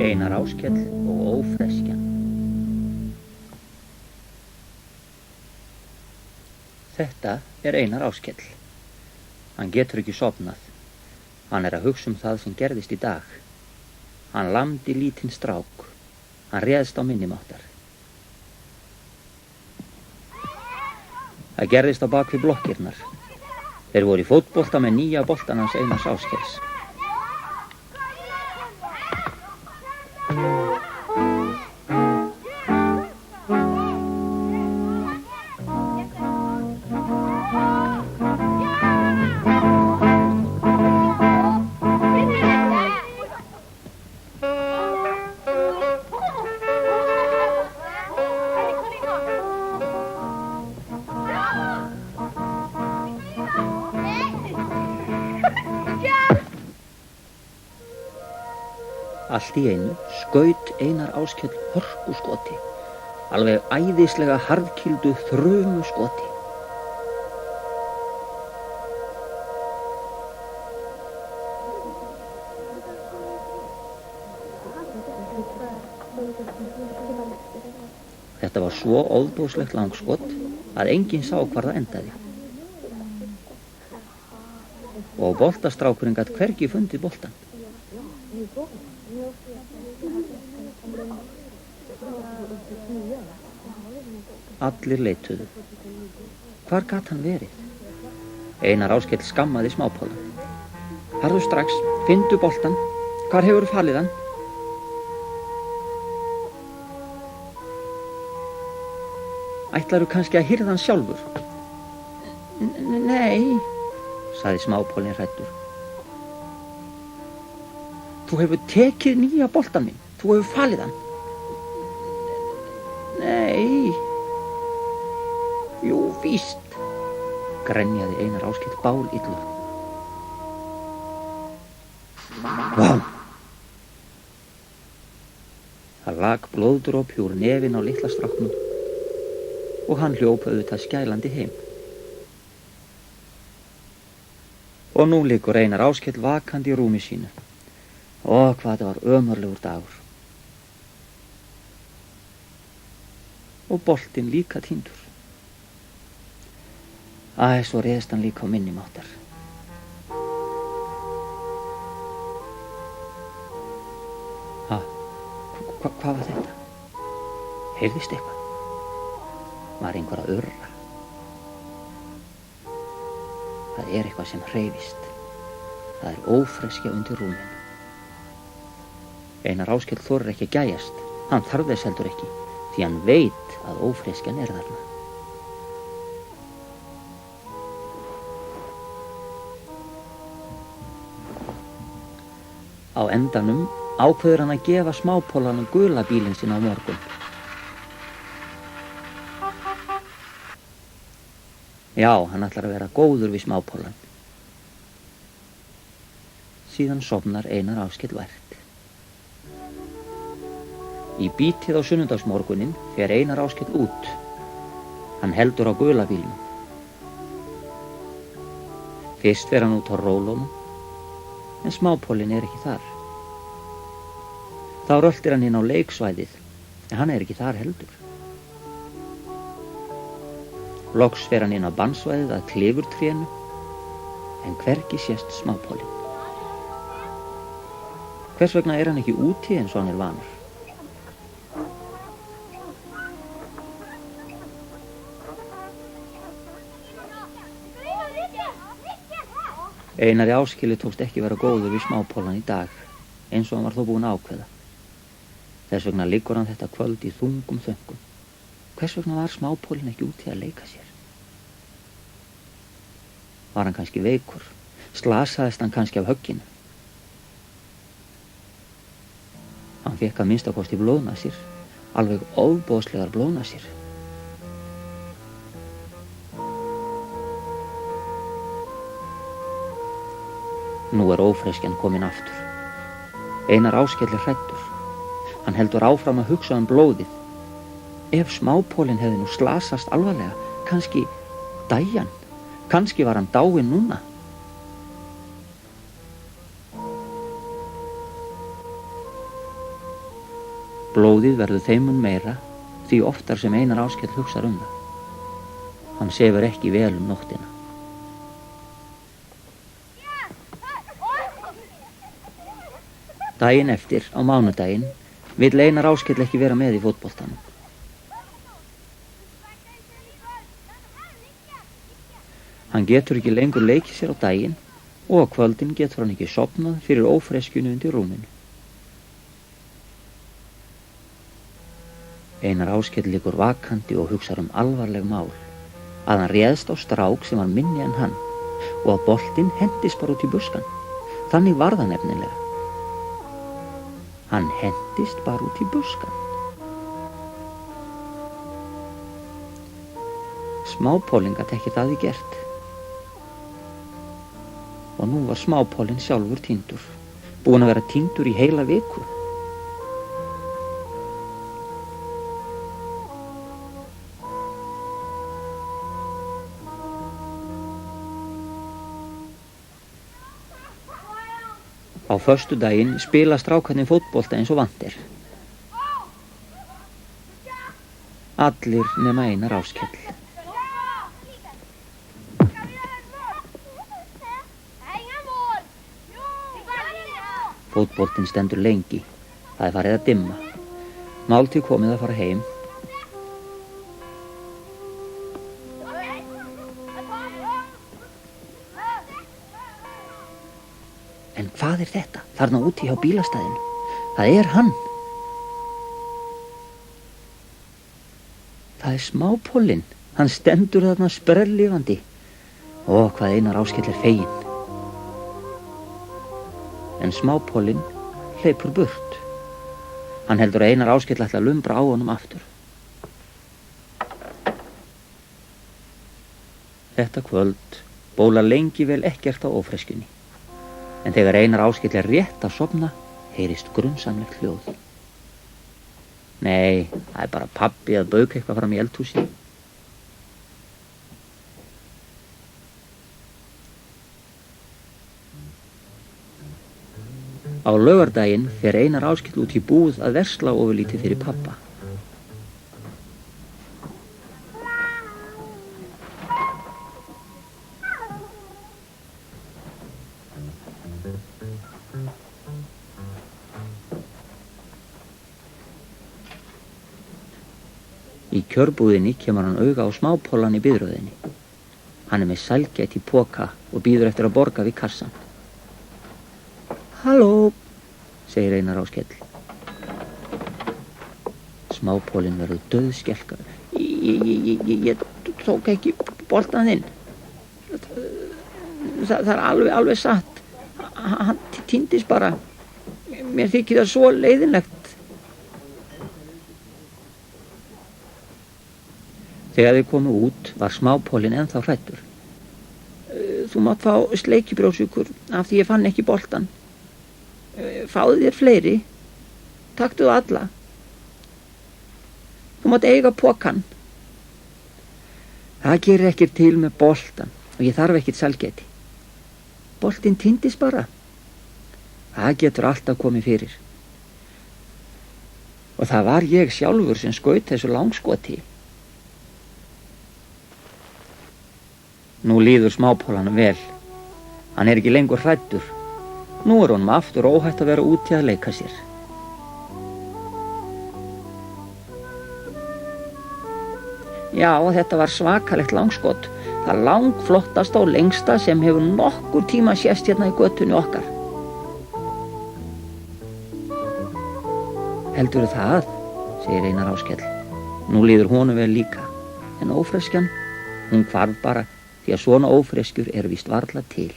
Einar Áskell og ófreskjan. Þetta Einar Áskell. Hann getur ekki sofnað. Hann að hugsa það sem gerðist í dag. Hann lamdi lítinn strák. Hann réðst á minnimáttar. Það gerðist á bak við blokkirnar. Þeir voru í fótbolta með nýja boltan hans Einars Áskells. Allt í einu skaut Einar Áskell hörkuskoti, alveg æðislega harðkýldu þrumuskoti. Þetta var svo ofboðslegt langskot að enginn sá hvar það endaði. Og boltastrákurinn gat hvergi fundið boltan. Allir leituðu. Hvar gat hann verið? Einar Áskell skammaði smápólann. Farðu strax, finndu boltan. Hvar hefurðu falið hann? Ætlarðu kannski að hirða hann sjálfur? Nei, sagði smápólinn hræddur. Þú hefur tekið nýja boltan minn. Þú hefur falið hann. Nei. Jú, víst, grenjaði Einar Áskell bálillur. Vá! Það lag blóðdropi úr nefin á litla stráknum og hann hljóp auðvitað skælandi heim. Og nú liggur Einar Áskell vakandi í rúmi sínu. Ó, hvað það var ömurlegur dagur. Og boltinn líka týndur. Æ, svo réðst hann líka á minnimáttar. Hvað var þetta? Heyrðist eitthvað? Var einhver að urra? Það eitthvað sem hreyfist. Það ófreskja undir rúminu. Einar Áskell þorir ekki að gæjast. Hann þarf þess heldur ekki, því hann veit að ófreskjan þarna. Á endanum ákveður hann að gefa smápólanum gula bílinn sinn á morgun. Já, hann ætlar að vera góður við smápólan. Síðan sofnar Einar Áskell vært. Í bítið á sunnudagsmorgunin fer Einar Áskell út. Hann heldur á gula bílnum. Fyrst fer hann út á rólónum, en smápólinn ekki þar. Þá röltir hann inn á leiksvæðið, en hann ekki þar heldur. Loks fer hann inn á bannsvæðið að klifurtrénu, en hvergi sést smápólinn. Hvers vegna hann ekki úti eins og hann vanur? Einari Áskelli tókst ekki vera góður við smápólann í dag, eins og hann var þó búinn að ákveða. Þess vegna liggur hann þetta kvöld í þungum þönkum. Hvers vegna var smápólinn ekki úti að leika sér? Var hann kannski veikur? Slasaðist hann kannski af högginu? Hann fékk að minnstakosti blóðnasir, alveg ofboðslegar blóðnasir. Nú ófreskjan komin aftur. Einar Áskell hræddur. Hann heldur áfram að hugsa blóðið. Ef smápólinn hefði nú slasast alvarlega, kannski dæi hann. Kannski var hann dáinn núna. Blóðið verður þeim mun meira því oftar sem Einar Áskell hugsar það. Hann sefur ekki vel nóttina. Daginn eftir, á mánudaginn, vill Einar Áskell ekki vera með í fótboltanum. Hann getur ekki lengur leikið sér á daginn og á kvöldin getur hann ekki sofnað fyrir ófreskjunu undir rúminu. Einar Áskell liggur vakandi og hugsar alvarleg mál, að hann réðst á strák sem var minni en hann og að boltinn hendist bara út í buskann. Þannig var það nefnilega. Hann hendist bara út í buskann. Smápólinn gat ekkert að því gert. Og nú var smápólinn sjálfur týndur, búinn að vera týndur í heila viku. Á föstudaginn spila strákarnir fótbolta eins og vant er. Allir nema Einar Áskell. Fótboltinn stendur lengi. Það er farið að dimma. Máltíð komið að fara heim. En hvað er þetta? Þarna úti hjá bílastæðinu. Það er hann. Það er smápólinn. Hann stendur þarna sprelllifandi. Ó, hvað Einar Áskell er feginn. En smápólinn hleypur burt. Hann heldur að Einar Áskell ætla að lumbra á honum aftur. Þetta kvöld bólar lengi vel ekkert á ófreskjunni. En þegar Einar Áskell er rétt að sofna, heyrist grunsamlegt hljóð. Nei, það er bara pabbi að bauka eitthvað fram í eldhúsi. Á laugardaginn fer Einar Áskell út í búð að versla ofurlítið fyrir pabba. Í kjörbúðinni kemur hann auga á smápollan í biðröðinni. Hann er með sælgæti í poka og bíður eftir að borga við kassan. Halló, segir Einar Áskell. Smápollinn verður dauðskelkaður. Ég tók ekki boltann þinn. Það er alveg satt. Hann týndist bara. Mér þykir það svo leiðinlegt. Þegar þau komu út var smápólinn ennþá hræddur. Þú mátt fá sleikibrjóðsukur af því ég fann ekki boltann. Fáðu þér fleiri. Taktu þú alla. Þú mátt eiga pokann. Það gerir ekkert til með boltan og ég þarf ekkert sælgæti. Boltinn týndist bara. Það getur alltaf komið fyrir. Og það var ég sjálfur sem skaut þessu langskoti. Nú líður smápólanum vel. Hann er ekki lengur hræddur. Nú er honum aftur óhætt að vera úti að leika sér. Já, þetta var svakalegt langskot. Það langflottasta og lengsta sem hefur nokkur tíma sést hérna í götunni okkar. Heldurðu það, segir Einar Áskell. Nú líður honum vel líka. En ófreskjan, hún hvarf bara því að svona ófreskjur eru víst varla til.